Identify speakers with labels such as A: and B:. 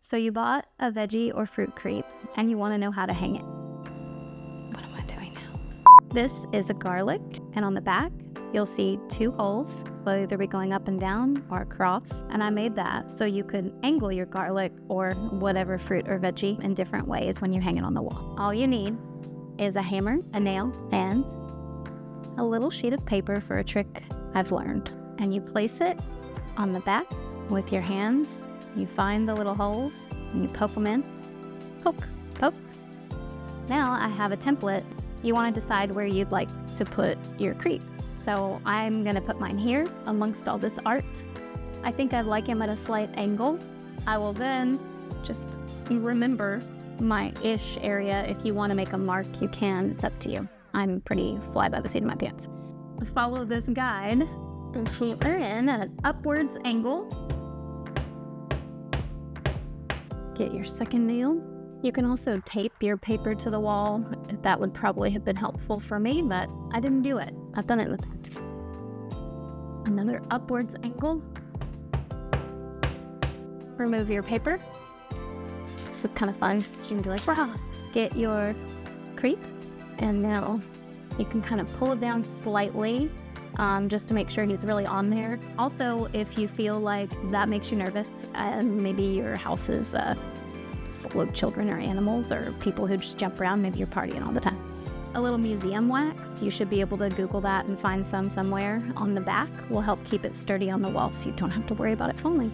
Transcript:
A: So you bought a veggie or fruit crepe and you want to know how to hang it. What am I doing now? This is a garlic, and on the back you'll see 2 holes. They'll either be going up and down or across, and I made that so you could angle your garlic or whatever fruit or veggie in different ways when you hang it on the wall. All you need is a hammer, a nail, and a little sheet of paper for a trick I've learned. And you place it on the back with your hands. You find the little holes and you poke them in. Poke, poke. Now I have a template. You want to decide where you'd like to put your creep. So I'm gonna put mine here amongst all this art. I think I'd like him at a slight angle. I will then just remember my ish area. If you want to make a mark, you can. It's up to you. I'm pretty fly by the seat of my pants. Follow this guide and put it in at an upwards angle. Get your second nail. You can also tape your paper to the wall. That would probably have been helpful for me, but I didn't do it. I've done it in the past. Another upwards angle. Remove your paper. This is kind of fun. You can be like, wow. Get your crepe, and now you can kind of pull it down slightly just to make sure he's really on there. Also, if you feel like that makes you nervous, and maybe your house is full of children or animals or people who just jump around, maybe you're partying all the time. A little museum wax, you should be able to Google that and find some somewhere on the back. Will help keep it sturdy on the wall so you don't have to worry about it falling.